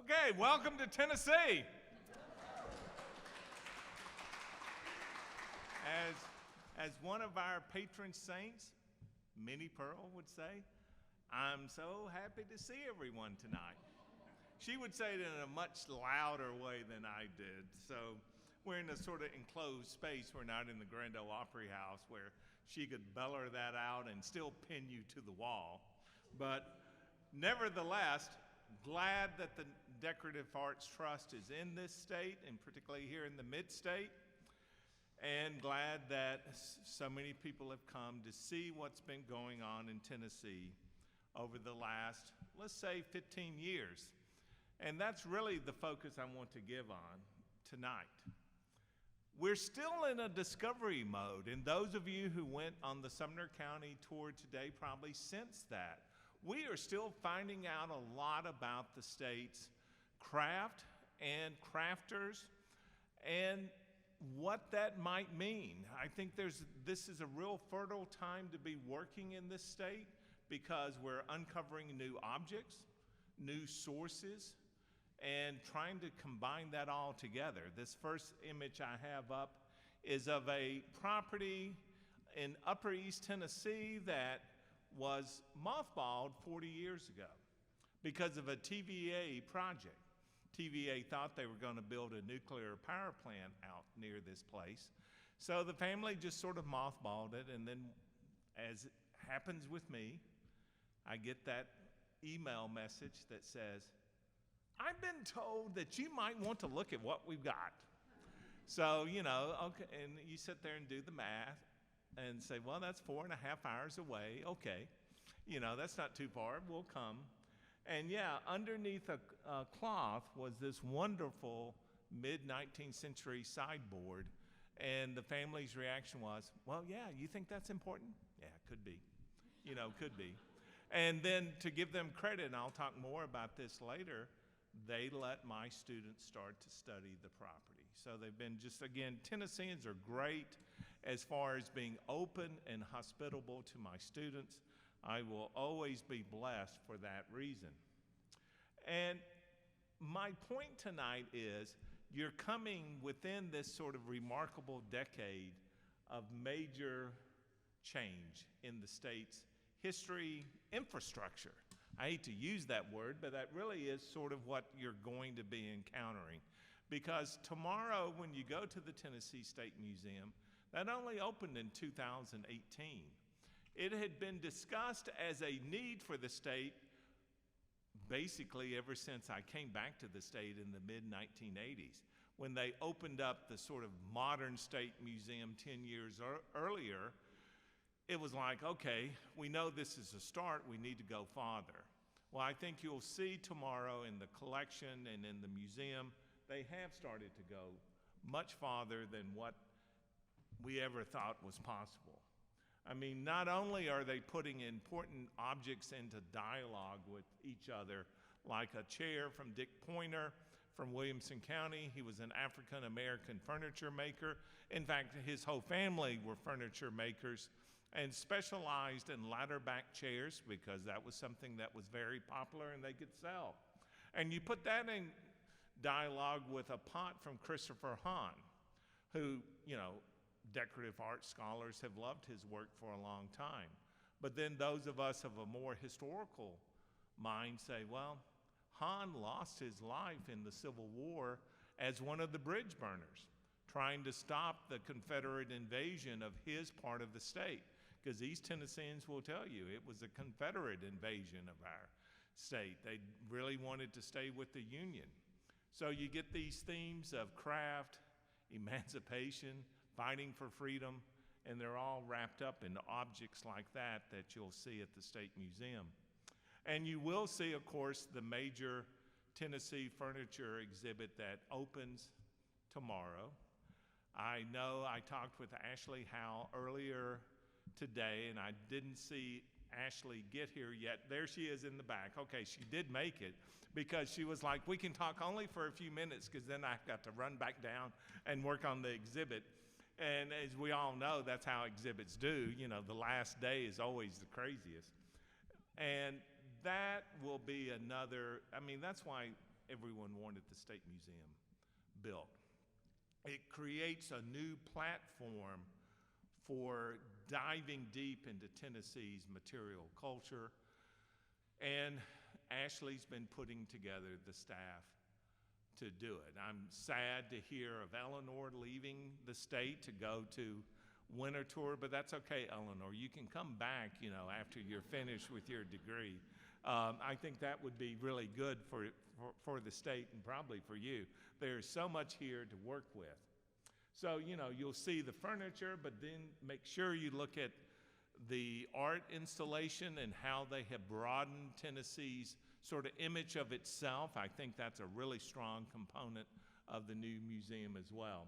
Okay, welcome to Tennessee. As one of our patron saints, Minnie Pearl would say, I'm so happy to see everyone tonight. She would say it in a much louder way than I did. So we're in a sort of enclosed space. We're not in the Grand Ole Opry House where she could beller that out and still pin you to the wall. But nevertheless, glad that the Decorative Arts Trust is in this state, and particularly here in the mid-state, and glad that so many people have come to see what's been going on in Tennessee over the last, let's say, 15 years. And that's really the focus I want to give on tonight. We're still in a discovery mode, and those of you who went on the Sumner County tour today probably sensed that. We are still finding out a lot about the state's craft and crafters and what that might mean. I think this is a real fertile time to be working in this state because we're uncovering new objects, new sources, and trying to combine that all together. This first image I have up is of a property in Upper East Tennessee that was mothballed 40 years ago because of a TVA project. TVA thought they were going to build a nuclear power plant out near this place. So the family just sort of mothballed it, and then, as happens with me, I get that email message that says, I've been told that you might want to look at what we've got. So, okay, and you sit there and do the math and say, well, that's 4.5 hours away. Okay, that's not too far. We'll come. And yeah, underneath a cloth was this wonderful mid-19th century sideboard. And the family's reaction was, well, yeah, you think that's important? Yeah, could be. Could be. And then to give them credit, and I'll talk more about this later, they let my students start to study the property. So they've been again, Tennesseans are great as far as being open and hospitable to my students. I will always be blessed for that reason. And my point tonight is you're coming within this sort of remarkable decade of major change in the state's history, infrastructure. I hate to use that word, but that really is sort of what you're going to be encountering. Because tomorrow, when you go to the Tennessee State Museum, that only opened in 2018. It had been discussed as a need for the state basically ever since I came back to the state in the mid-1980s. When they opened up the sort of modern state museum 10 years earlier, it was like, okay, we know this is a start, we need to go farther. Well, I think you'll see tomorrow in the collection and in the museum, they have started to go much farther than what we ever thought was possible. I mean, not only are they putting important objects into dialogue with each other, like a chair from Dick Pointer from Williamson County. He was an African-American furniture maker. In fact, his whole family were furniture makers and specialized in ladder-back chairs because that was something that was very popular and they could sell. And you put that in dialogue with a pot from Christopher Hahn, who, decorative art scholars have loved his work for a long time. But then those of us of a more historical mind say, well, Hahn lost his life in the Civil War as one of the bridge burners, trying to stop the Confederate invasion of his part of the state. Because East Tennesseans will tell you it was a Confederate invasion of our state. They really wanted to stay with the Union. So you get these themes of craft, emancipation, fighting for freedom, and they're all wrapped up in objects like that you'll see at the State Museum. And you will see, of course, the major Tennessee furniture exhibit that opens tomorrow. I know I talked with Ashley Howe earlier today, and I didn't see Ashley get here yet. There she is in the back. Okay, she did make it because she was like, we can talk only for a few minutes because then I've got to run back down and work on the exhibit. And as we all know, that's how exhibits do. The last day is always the craziest. And that will be another, that's why everyone wanted the State Museum built. It creates a new platform for diving deep into Tennessee's material culture, and Ashley's been putting together the staff to do it. I'm sad to hear of Eleanor leaving the state to go to winter tour, but that's okay, Eleanor. You can come back, after you're finished with your degree. I think that would be really good for the state and probably for you. There's so much here to work with. So, you'll see the furniture, but then make sure you look at the art installation and how they have broadened Tennessee's sort of image of itself. I think that's a really strong component of the new museum as well.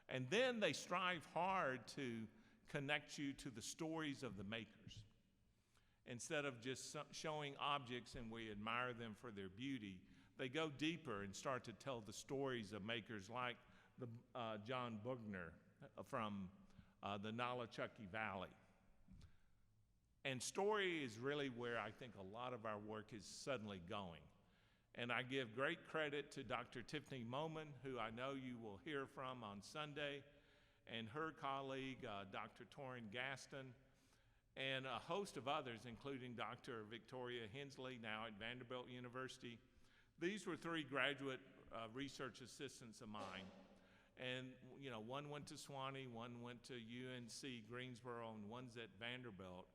And then they strive hard to connect you to the stories of the makers. Instead of just showing objects and we admire them for their beauty, they go deeper and start to tell the stories of makers like John Bugner from the Nolichucky Valley. And story is really where I think a lot of our work is suddenly going. And I give great credit to Dr. Tiffany Moman, who I know you will hear from on Sunday, and her colleague, Dr. Torin Gaston, and a host of others, including Dr. Victoria Hensley, now at Vanderbilt University. These were 3 graduate research assistants of mine. And, one went to Swanee, one went to UNC Greensboro, and one's at Vanderbilt.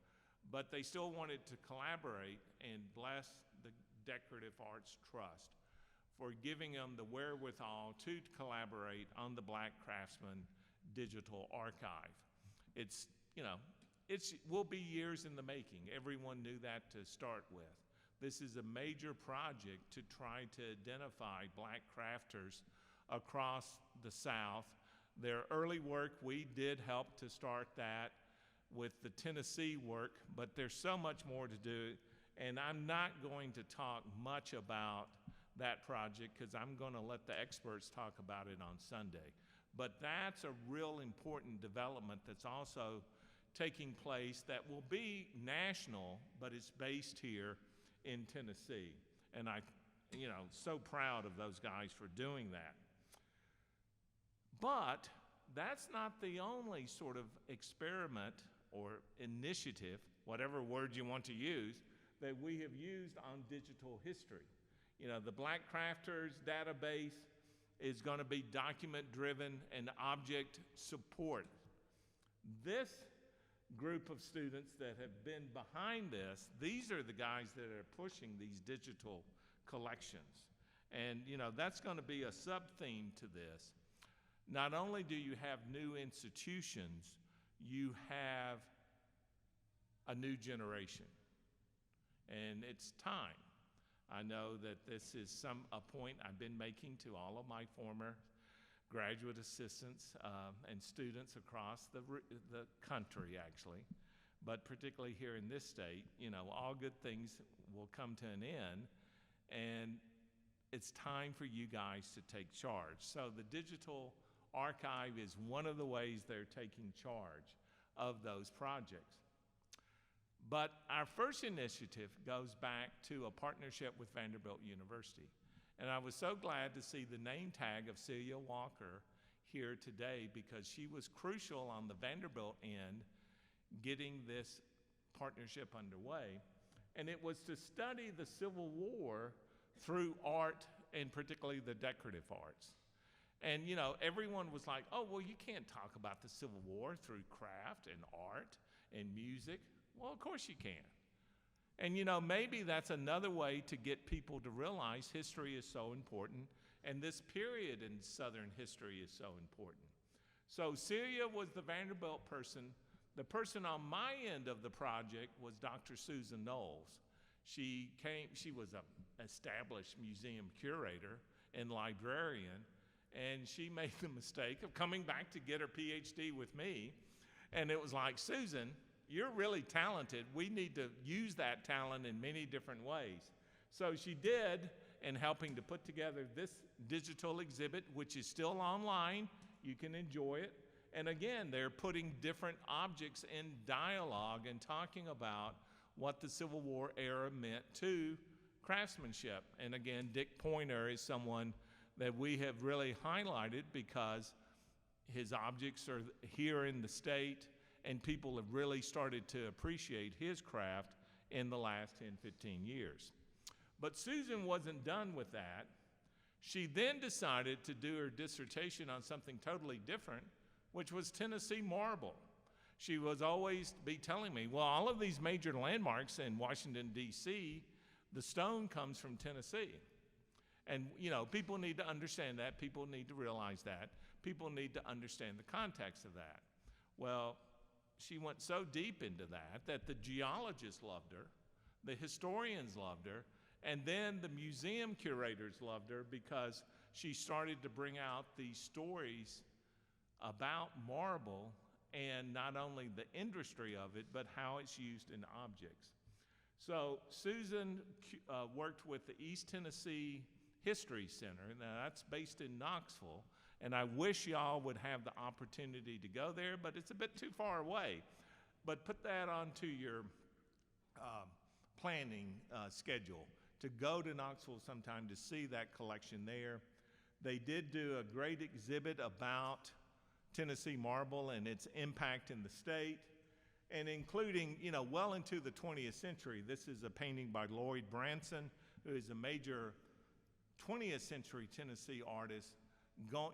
But they still wanted to collaborate and bless the Decorative Arts Trust for giving them the wherewithal to collaborate on the Black Craftsman Digital Archive. It will be years in the making. Everyone knew that to start with. This is a major project to try to identify Black crafters across the South. Their early work, we did help to start that with the Tennessee work, but there's so much more to do, and I'm not going to talk much about that project because I'm going to let the experts talk about it on Sunday. But that's a real important development that's also taking place that will be national, but it's based here in Tennessee. And I'm so proud of those guys for doing that. But that's not the only sort of experiment or initiative, whatever word you want to use, that we have used on digital history. The Black Crafters database is going to be document-driven and object support. This group of students that have been behind this, these are the guys that are pushing these digital collections. And, that's going to be a sub-theme to this. Not only do you have new institutions, you have a new generation, and it's time. I know that this is a point I've been making to all of my former graduate assistants and students across the country, actually, but particularly here in this state. All good things will come to an end, and it's time for you guys to take charge. So the digital archive is one of the ways they're taking charge of those projects. But our first initiative goes back to a partnership with Vanderbilt University. And I was so glad to see the name tag of Celia Walker here today because she was crucial on the Vanderbilt end getting this partnership underway. And it was to study the Civil War through art and particularly the decorative arts. And everyone was like, oh, well, you can't talk about the Civil War through craft and art and music. Well, of course you can. And maybe that's another way to get people to realize history is so important, and this period in Southern history is so important. So Celia was the Vanderbilt person. The person on my end of the project was Dr. Susan Knowles. She was an established museum curator and librarian, and she made the mistake of coming back to get her PhD with me. And it was like, Susan, you're really talented. We need to use that talent in many different ways. So she did, in helping to put together this digital exhibit, which is still online. You can enjoy it. And again, they're putting different objects in dialogue and talking about what the Civil War era meant to craftsmanship. And again, Dick Pointer is someone that we have really highlighted because his objects are here in the state, and people have really started to appreciate his craft in the last 10, 15 years. But Susan wasn't done with that. She then decided to do her dissertation on something totally different, which was Tennessee marble. She was always be telling me, well, all of these major landmarks in Washington, D.C., the stone comes from Tennessee. And, you know, people need to understand that. People need to realize that. People need to understand the context of that. Well, she went so deep into that the geologists loved her, the historians loved her, and then the museum curators loved her because she started to bring out these stories about marble and not only the industry of it, but how it's used in objects. So Susan worked with the East Tennessee History Center. Now that's based in Knoxville, and I wish y'all would have the opportunity to go there, but it's a bit too far away. But put that onto your planning schedule to go to Knoxville sometime to see that collection there. They did do a great exhibit about Tennessee marble and its impact in the state, and including, you know, well into the 20th century. This is a painting by Lloyd Branson, who is a major 20th century Tennessee artist,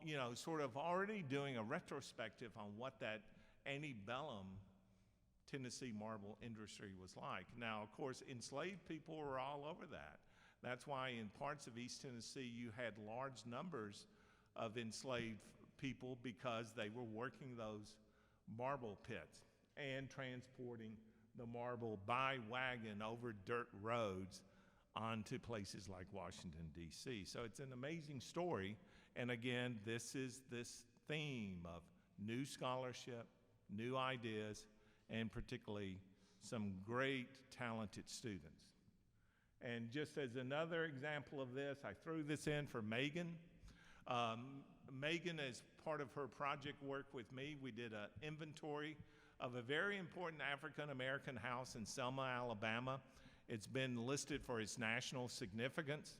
you know, sort of already doing a retrospective on what that antebellum Tennessee marble industry was like. Now, of course, enslaved people were all over that. That's why in parts of East Tennessee you had large numbers of enslaved people because they were working those marble pits and transporting the marble by wagon over dirt roads onto places like Washington, D.C. So it's an amazing story. And again, this is this theme of new scholarship, new ideas, and particularly some great talented students. And just as another example of this, I threw this in for Megan. Megan, as part of her project work with me, we did an inventory of a very important African-American house in Selma, Alabama. It's been listed for its national significance.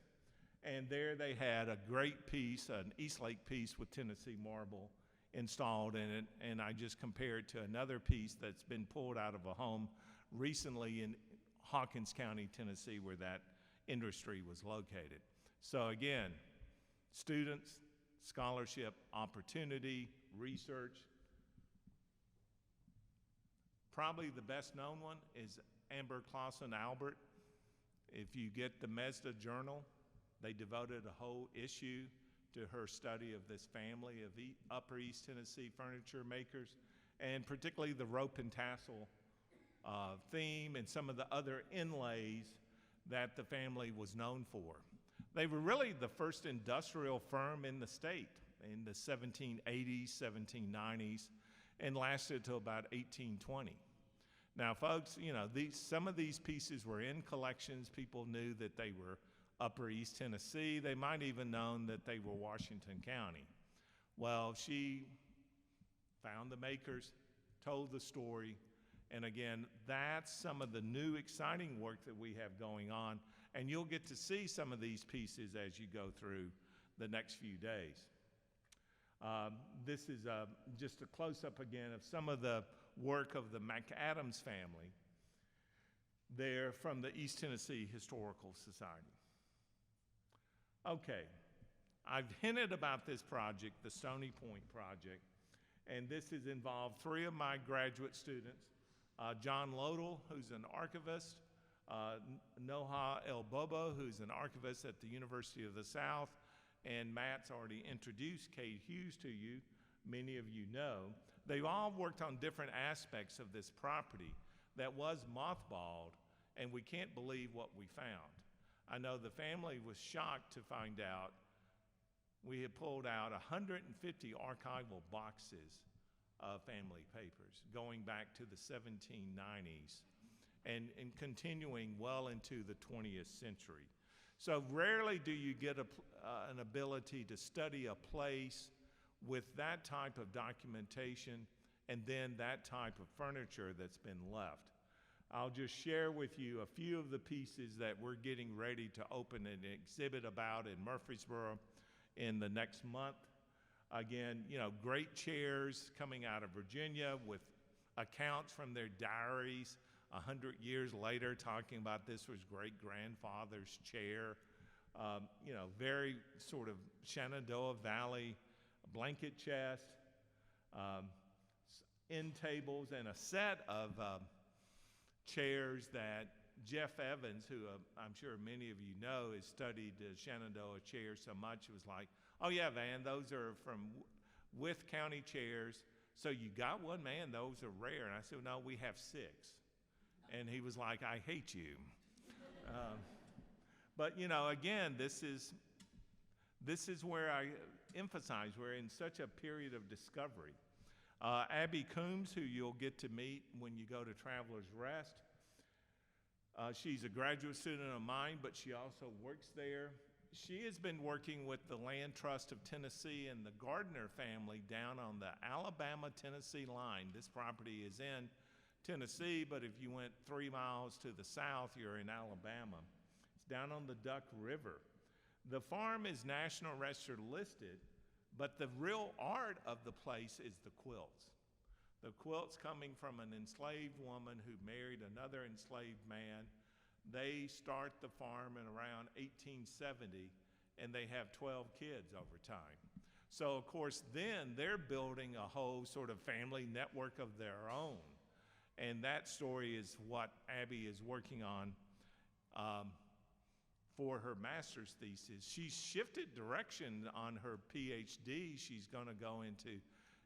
And there they had a great piece, an Eastlake piece with Tennessee marble installed in it. And I just compared to another piece that's been pulled out of a home recently in Hawkins County, Tennessee, where that industry was located. So again, students, scholarship, opportunity, research. Probably the best known one is Amber Clausen Albert. If you get the Mesda Journal, they devoted a whole issue to her study of this family of Upper East Tennessee furniture makers, and particularly the rope and tassel theme and some of the other inlays that the family was known for. They were really the first industrial firm in the state in the 1780s, 1790s, and lasted till about 1820. Now, folks, you know, some of these pieces were in collections. People knew that they were Upper East Tennessee. They might even known that they were Washington County. Well, she found the makers, told the story, and again, that's some of the new exciting work that we have going on, and you'll get to see some of these pieces as you go through the next few days. This is just a close-up again of some of the work of the McAdams family. They're from the East Tennessee Historical Society. Okay, I've hinted about this project, the Stony Point project, and this has involved 3 of my graduate students, John Lodell, who's an archivist, Noha El Bobo, who's an archivist at the University of the South, and Matt's already introduced Kate Hughes to you, many of you know. They've all worked on different aspects of this property that was mothballed, and we can't believe what we found. I know the family was shocked to find out we had pulled out 150 archival boxes of family papers going back to the 1790s and continuing well into the 20th century. So rarely do you get an ability to study a place with that type of documentation and then that type of furniture that's been left. I'll just share with you a few of the pieces that we're getting ready to open an exhibit about in Murfreesboro in the next month. Again, great chairs coming out of Virginia with accounts from their diaries 100 years later talking about this was great-grandfather's chair. Very sort of Shenandoah Valley blanket chest, end tables, and a set of chairs that Jeff Evans, who I'm sure many of you know, has studied Shenandoah chairs so much, it was like, oh yeah, Van, those are from Wythe County chairs. So you got one, man, those are rare. And I said, no, we have 6. And he was like, I hate you. But again, this is where I emphasize we're in such a period of discovery. Abby Coombs, who you'll get to meet when you go to Traveler's Rest, she's a graduate student of mine, but she also works there. She has been working with the Land Trust of Tennessee and the Gardner family down on the Alabama-Tennessee line. This property is in Tennessee, but if you went 3 miles to the south, you're in Alabama. It's down on the Duck River. The farm is National Register listed, but the real art of the place is the quilts. The quilts coming from an enslaved woman who married another enslaved man. They start the farm in around 1870, and they have 12 kids over time. So, of course, then they're building a whole sort of family network of their own. And that story is what Abby is working on for her master's thesis. She's shifted direction on her PhD. She's going to go into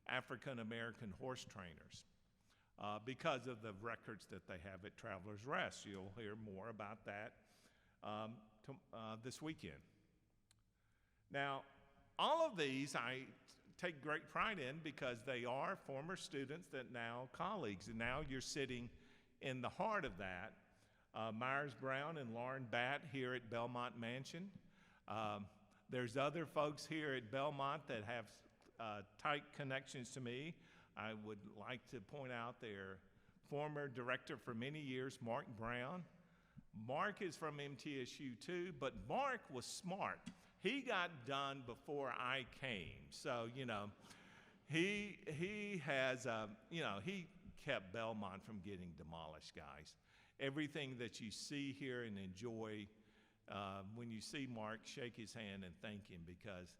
African American horse trainers because of the records that they have at Traveler's Rest. You'll hear more about that this weekend. Now, all of these I take great pride in because they are former students that now colleagues, and now you're sitting in the heart of that. Myers Brown and Lauren Batt here at Belmont Mansion. There's other folks here at Belmont that have tight connections to me. I would like to point out their former director for many years, Mark Brown. Mark is from MTSU too, but Mark was smart. He got done before I came. So, he has, he kept Belmont from getting demolished, guys. Everything that you see here and enjoy, when you see Mark, shake his hand and thank him, because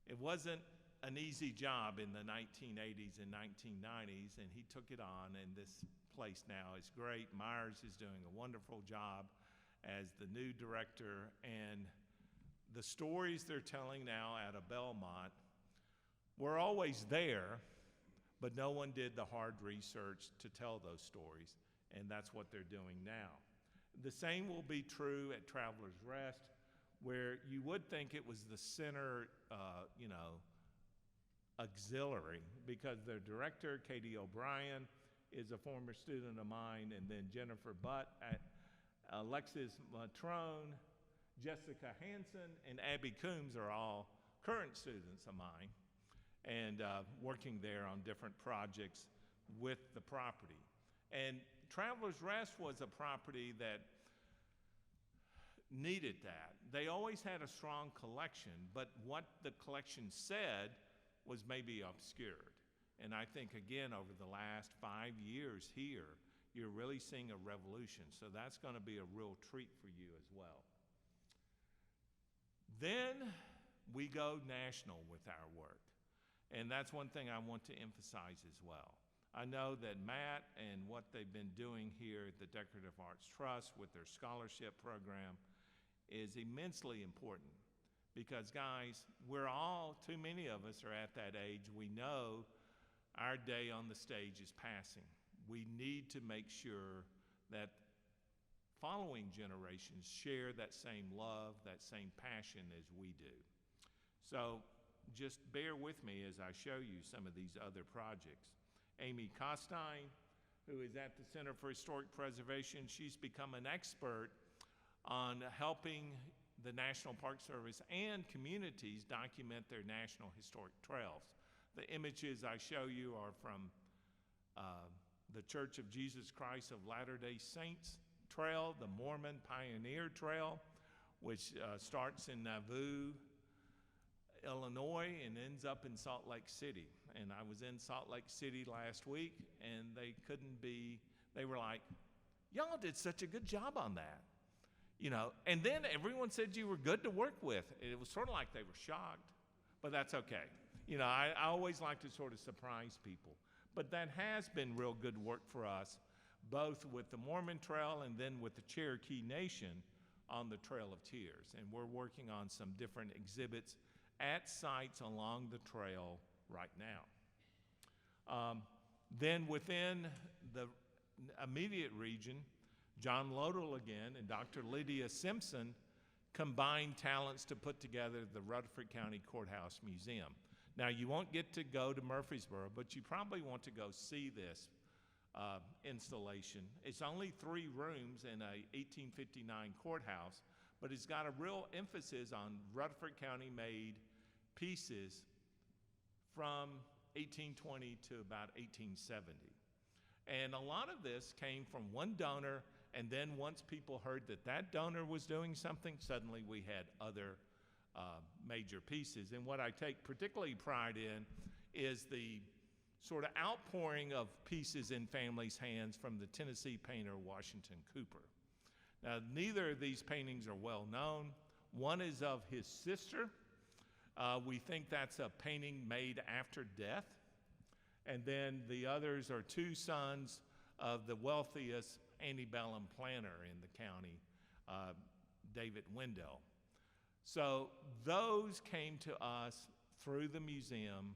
it wasn't an easy job in the 1980s and 1990s, and he took it on, and this place now is great. Myers is doing a wonderful job as the new director, and the stories they're telling now out of Belmont were always there, but no one did the hard research to tell those stories, and that's what they're doing now. The same will be true at Traveler's Rest, where you would think it was the center, auxiliary, because their director, Katie O'Brien, is a former student of mine, and then Jennifer Butt, Alexis Matrone, Jessica Hansen, and Abby Coombs are all current students of mine, and working there on different projects with the property. And Traveler's Rest was a property that needed that. They always had a strong collection, but what the collection said was maybe obscured. And I think, again, over the last 5 years here, you're really seeing a revolution. So that's going to be a real treat for you as well. Then we go national with our work. And that's one thing I want to emphasize as well. I know that Matt and what they've been doing here at the Decorative Arts Trust with their scholarship program is immensely important. Because, guys, too many of us are at that age. We know our day on the stage is passing. We need to make sure that following generations share that same love, that same passion as we do. So just bear with me as I show you some of these other projects. Amy Costine, who is at the Center for Historic Preservation, she's become an expert on helping the National Park Service and communities document their national historic trails. The images I show you are from the Church of Jesus Christ of Latter-day Saints Trail, the Mormon Pioneer Trail, which starts in Nauvoo, Illinois, and ends up in Salt Lake City. And I was in Salt Lake City last week, and they were like, y'all did such a good job on that. And then everyone said you were good to work with. It was sort of like they were shocked, but that's okay. I always like to sort of surprise people. But that has been real good work for us, both with the Mormon Trail and then with the Cherokee Nation on the Trail of Tears. And we're working on some different exhibits at sites along the trail right now. Then within the immediate region, John Lodell again and Dr. Lydia Simpson combined talents to put together the Rutherford County Courthouse Museum. Now, you won't get to go to Murfreesboro, but you probably want to go see this installation. It's only 3 rooms in a 1859 courthouse, but it's got a real emphasis on Rutherford County-made pieces from 1820 to about 1870. And a lot of this came from one donor, and then once people heard that that donor was doing something, suddenly we had other major pieces. And what I take particularly pride in is the sort of outpouring of pieces in families' hands from the Tennessee painter Washington Cooper. Now, neither of these paintings are well known. One is of his sister. We think that's a painting made after death. And then the others are 2 sons of the wealthiest antebellum planter in the county, David Wendell. So those came to us through the museum,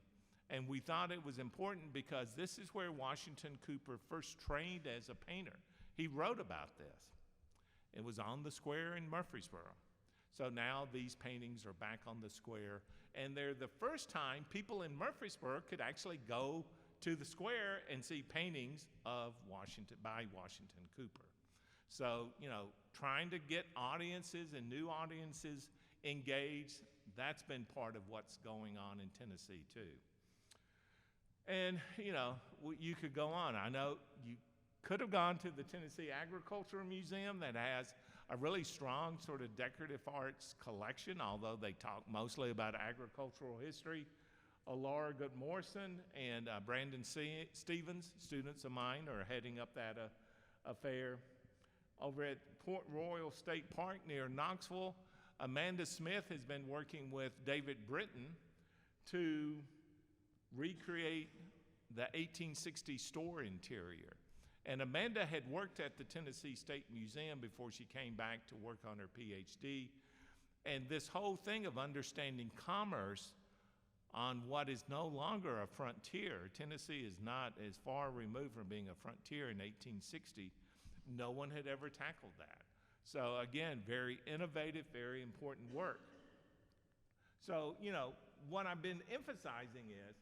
and we thought it was important because this is where Washington Cooper first trained as a painter. He wrote about this. It was on the square in Murfreesboro. So now these paintings are back on the square, and they're the first time people in Murfreesboro could actually go to the square and see paintings of by Washington Cooper. So, trying to get audiences and new audiences engaged, that's been part of what's going on in Tennessee too. And, you could go on. I know you could have gone to the Tennessee Agricultural Museum that has a really strong sort of decorative arts collection, although they talk mostly about agricultural history. Laura Good-Morrison and Brandon Stevens, students of mine, are heading up that affair. Over at Port Royal State Park near Knoxville, Amanda Smith has been working with David Britton to recreate the 1860 store interior. And Amanda had worked at the Tennessee State Museum before she came back to work on her PhD. And this whole thing of understanding commerce on what is no longer a frontier. Tennessee is not as far removed from being a frontier in 1860. No one had ever tackled that. So again, very innovative, very important work. So, what I've been emphasizing is,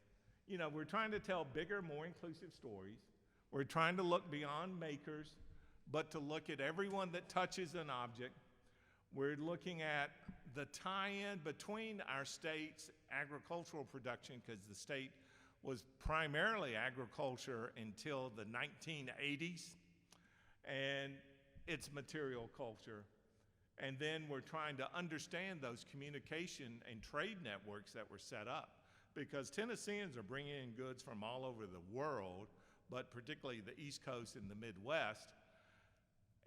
we're trying to tell bigger, more inclusive stories. We're trying to look beyond makers, but to look at everyone that touches an object. We're looking at the tie-in between our state's agricultural production, because the state was primarily agriculture until the 1980s, and its material culture. And then we're trying to understand those communication and trade networks that were set up, because Tennesseans are bringing in goods from all over the world, but particularly the East Coast and the Midwest.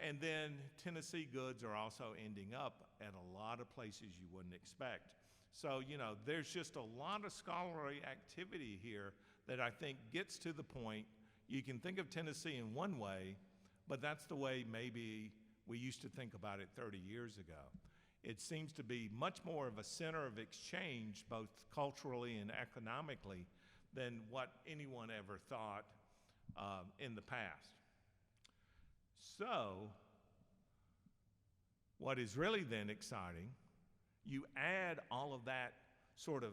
And then Tennessee goods are also ending up at a lot of places you wouldn't expect. So, there's just a lot of scholarly activity here that I think gets to the point. You can think of Tennessee in one way, but that's the way maybe we used to think about it 30 years ago. It seems to be much more of a center of exchange, both culturally and economically, than what anyone ever thought in the past. So, what is really then exciting, you add all of that sort of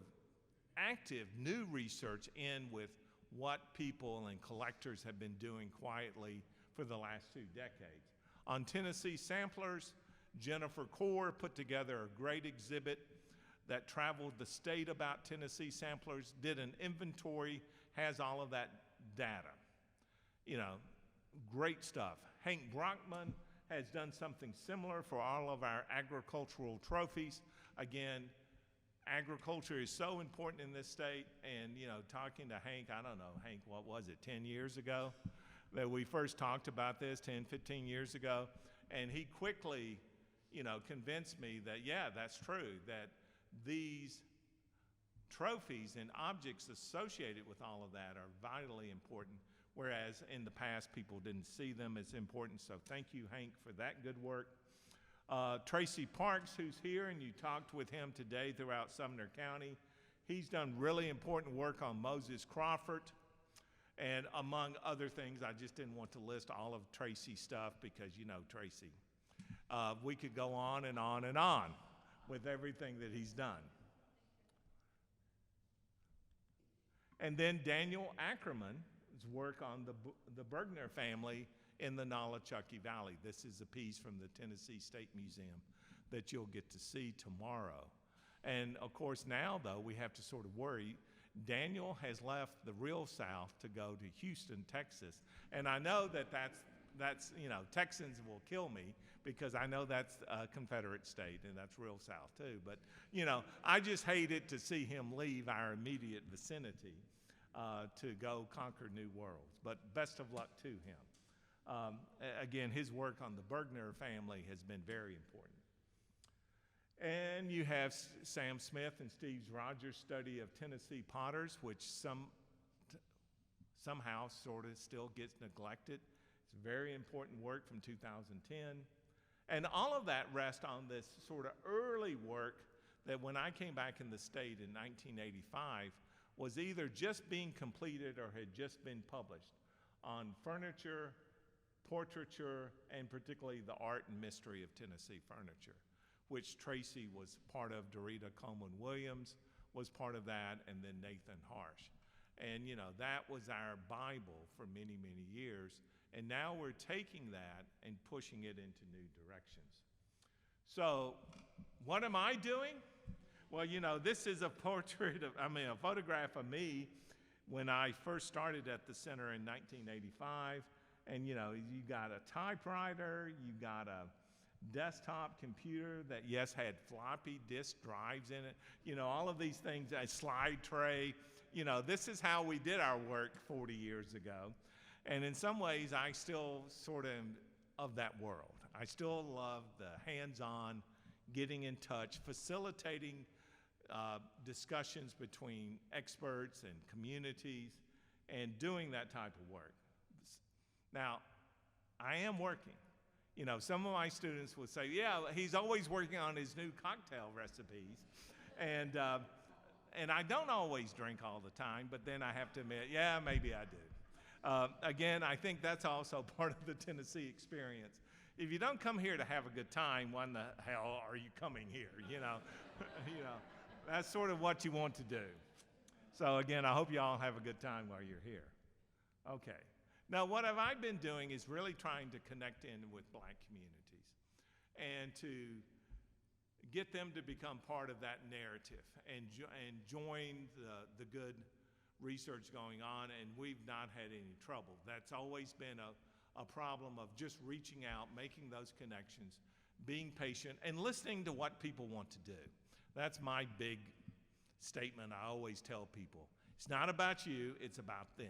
active new research in with what people and collectors have been doing quietly for the last 2 decades. On Tennessee Samplers, Jennifer Core put together a great exhibit that traveled the state about Tennessee Samplers, did an inventory, has all of that data. you know, great stuff. Hank Brockman has done something similar for all of our agricultural trophies. Again, agriculture is so important in this state, and you know, talking to Hank, I don't know, Hank, what was it, 10 years ago that we first talked about this, 10, 15 years ago, and he quickly, you know, convinced me that, yeah, that's true, that these trophies and objects associated with all of that are vitally important, whereas in the past people didn't see them as important. So thank you, Hank, for that good work. Tracy Parks, who's here, and you talked with him today throughout Sumner County. He's done really important work on Moses Crawford, and among other things. I just didn't want to list all of Tracy's stuff because you know Tracy. We could go on and on and on with everything that he's done. And then Daniel Ackerman's work on the Bergner family in the Nolichucky Valley. This is a piece from the Tennessee State Museum that you'll get to see tomorrow. And of course now, though, we have to sort of worry. Daniel has left the real South to go to Houston, Texas. And I know that that's you know, Texans will kill me because I know that's a Confederate state and that's real South too. But, you know, I just hated to see him leave our immediate vicinity to go conquer new worlds. But best of luck to him. Again, his work on the Bergner family has been very important. And you have Sam Smith and Steve Rogers' study of Tennessee potters, which somehow sort of still gets neglected. It's very important work from 2010. And all of that rests on this sort of early work that when I came back in the state in 1985 was either just being completed or had just been published on furniture, portraiture, and particularly the art and mystery of Tennessee furniture, which Tracy was part of. Dorita Coleman Williams was part of that, and then Nathan Harsh. And you know, that was our Bible for many, many years. And now we're taking that and pushing it into new directions. So what am I doing? Well, you know, this is a photograph of me when I first started at the center in 1985. And you know, you got a typewriter, you got a desktop computer that, yes, had floppy disk drives in it, you know, all of these things, a slide tray. You know, this is how we did our work 40 years ago. And in some ways, I still sort of that world. I still love the hands-on, getting in touch, facilitating discussions between experts and communities, and doing that type of work. Now, I am working. You know, some of my students would say, yeah, he's always working on his new cocktail recipes. And I don't always drink all the time, but then I have to admit, yeah, maybe I do. Again, I think that's also part of the Tennessee experience. If you don't come here to have a good time, when the hell are you coming here? You know, you know, that's sort of what you want to do. So again, I hope you all have a good time while you're here. Okay. Now, what have I been doing is really trying to connect in with Black communities and to get them to become part of that narrative and join the good research going on, and we've not had any trouble. That's always been a problem of just reaching out, making those connections, being patient, and listening to what people want to do. That's my big statement I always tell people. It's not about you, it's about them.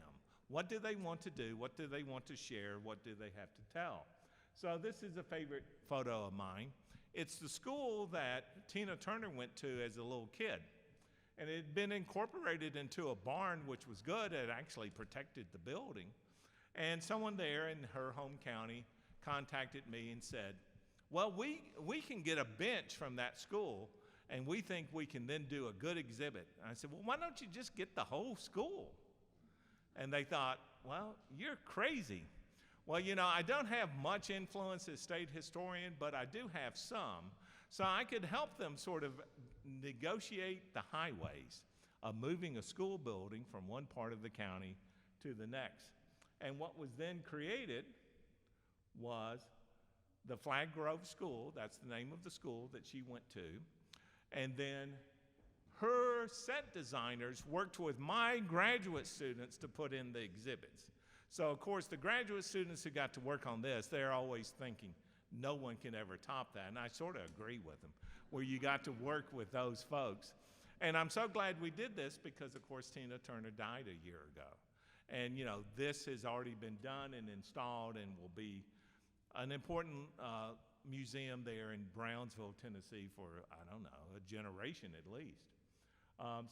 What do they want to do? What do they want to share? What do they have to tell? So this is a favorite photo of mine. It's the school that Tina Turner went to as a little kid. And it had been incorporated into a barn, which was good. It actually protected the building. And someone there in her home county contacted me and said, well, we can get a bench from that school, and we think we can then do a good exhibit. And I said, well, why don't you just get the whole school? And they thought, well, you're crazy. Well, you know, I don't have much influence as state historian, but I do have some. So I could help them sort of negotiate the highways of moving a school building from one part of the county to the next. And what was then created was the Flag Grove School. That's the name of the school that she went to. And then her set designers worked with my graduate students to put in the exhibits. So, of course, the graduate students who got to work on this, they're always thinking, no one can ever top that. And I sort of agree with them, where you got to work with those folks. And I'm so glad we did this because, of course, Tina Turner died a year ago. And, this has already been done and installed and will be an important museum there in Brownsville, Tennessee for, I don't know, a generation at least.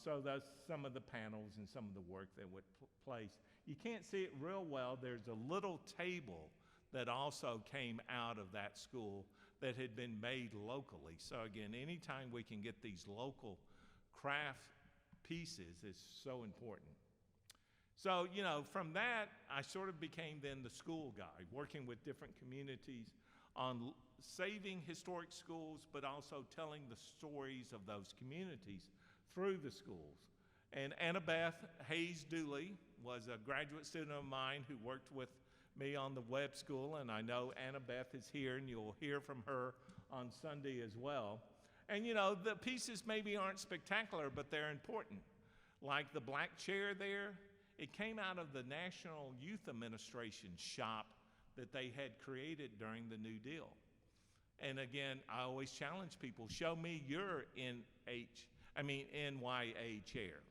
So that's some of the panels and some of the work that would place. You can't see it real well. There's a little table that also came out of that school that had been made locally. So again, anytime we can get these local craft pieces is so important. So, from that, I sort of became then the school guy, working with different communities on saving historic schools, but also telling the stories of those communities through the schools. And Annabeth Hayes Dooley was a graduate student of mine who worked with me on the web school, and I know Annabeth is here, and you'll hear from her on Sunday as well. And the pieces maybe aren't spectacular, but they're important. Like the black chair there, it came out of the National Youth Administration shop that they had created during the New Deal. And again, I always challenge people, show me your NYA chair.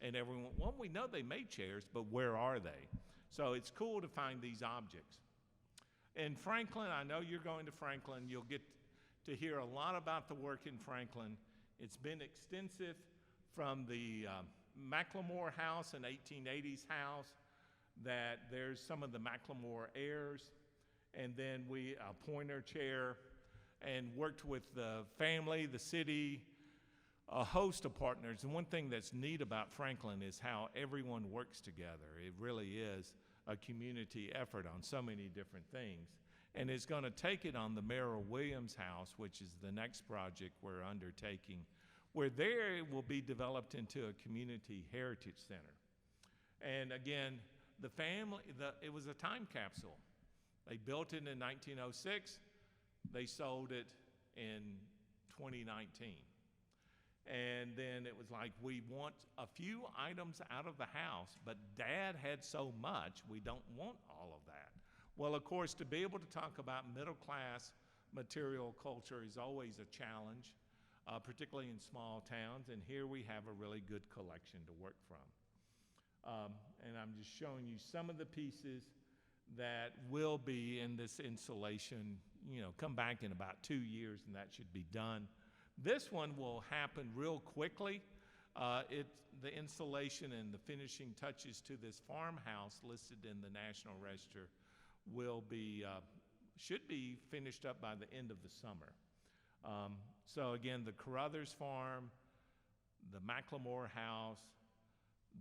And everyone, well, we know they made chairs, but where are they? So it's cool to find these objects. In Franklin, I know you're going to Franklin. You'll get to hear a lot about the work in Franklin. It's been extensive from the Macklemore House, an 1880s house, that there's some of the Macklemore heirs, and then a Pointer chair, and worked with the family, the city, a host of partners. And one thing that's neat about Franklin is how everyone works together. It really is a community effort on so many different things. And it's going to take it on the Merrill Williams House, which is the next project we're undertaking, where there it will be developed into a community heritage center. And again, the family, it was a time capsule. They built it in 1906. They sold it in 2019. And then it was like, we want a few items out of the house, but Dad had so much, we don't want all of that. Well, of course, to be able to talk about middle-class material culture is always a challenge, particularly in small towns, and here we have a really good collection to work from. And I'm just showing you some of the pieces that will be in this installation, come back in about 2 years, and that should be done. This one will happen real quickly. The installation and the finishing touches to this farmhouse listed in the National Register should be finished up by the end of the summer. So again, the Carruthers Farm, the Macklemore House,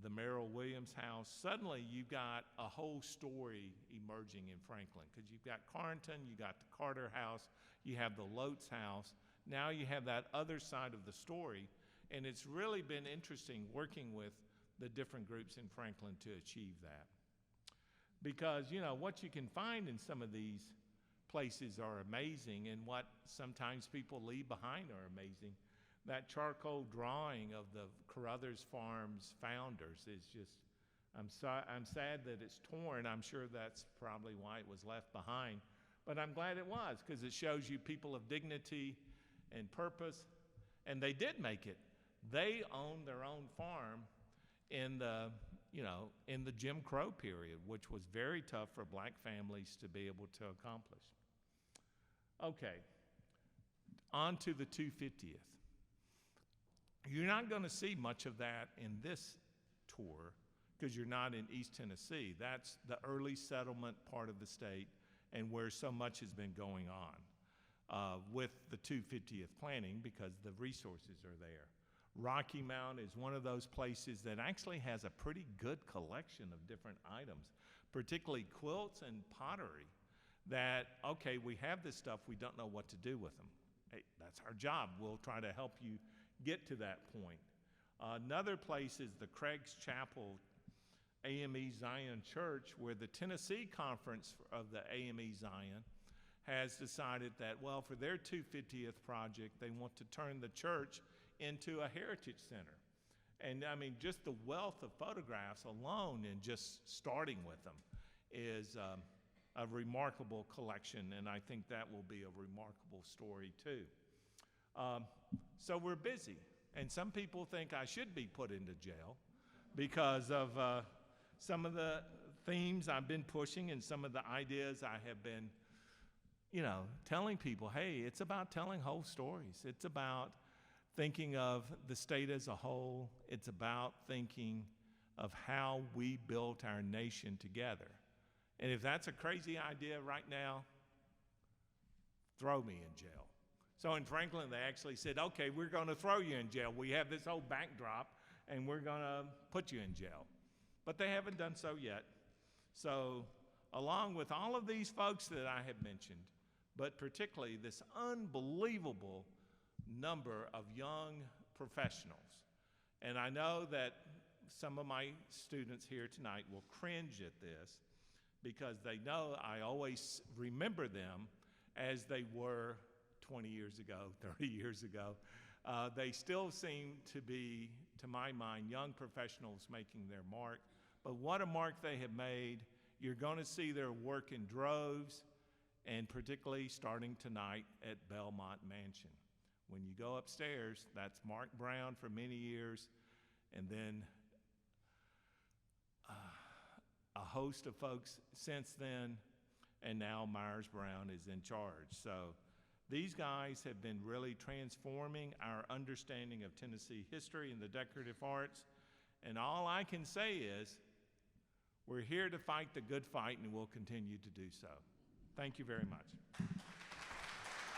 the Merrill Williams House, suddenly you've got a whole story emerging in Franklin, because you've got Carrington, you got the Carter House, you have the Lotes House. Now you have that other side of the story, and it's really been interesting working with the different groups in Franklin to achieve that. Because, what you can find in some of these places are amazing, and what sometimes people leave behind are amazing. That charcoal drawing of the Carruthers Farms founders is just, I'm sad that it's torn. I'm sure that's probably why it was left behind. But I'm glad it was, because it shows you people of dignity and purpose, and they did make it. They owned their own farm in the Jim Crow period, which was very tough for black families to be able to accomplish. Okay, on to the 250th. You're not going to see much of that in this tour because you're not in East Tennessee. That's the early settlement part of the state and where so much has been going on with the 250th planning, because the resources are there. Rocky Mount is one of those places that actually has a pretty good collection of different items, particularly quilts and pottery that, okay, we have this stuff, we don't know what to do with them. Hey, that's our job. We'll try to help you get to that point. Another place is the Craig's Chapel AME Zion Church, where the Tennessee Conference of the AME Zion has decided that, well, for their 250th project, they want to turn the church into a heritage center. And I mean, just the wealth of photographs alone and just starting with them is a remarkable collection, and I think that will be a remarkable story too. So we're busy, and some people think I should be put into jail because of some of the themes I've been pushing and some of the ideas I have been, telling people, hey, it's about telling whole stories. It's about thinking of the state as a whole. It's about thinking of how we built our nation together. And if that's a crazy idea right now, throw me in jail. So in Franklin, they actually said, okay, we're going to throw you in jail. We have this whole backdrop, and we're going to put you in jail. But they haven't done so yet. So along with all of these folks that I have mentioned, but particularly this unbelievable number of young professionals, and I know that some of my students here tonight will cringe at this because they know I always remember them as they were 20 years ago, 30 years ago. They still seem to be, to my mind, young professionals making their mark. But what a mark they have made. You're going to see their work in droves, and particularly starting tonight at Belmont Mansion. When you go upstairs, that's Mark Brown for many years, and then a host of folks since then, and now Myers Brown is in charge. So these guys have been really transforming our understanding of Tennessee history and the decorative arts, and all I can say is we're here to fight the good fight, and we'll continue to do so. Thank you very much.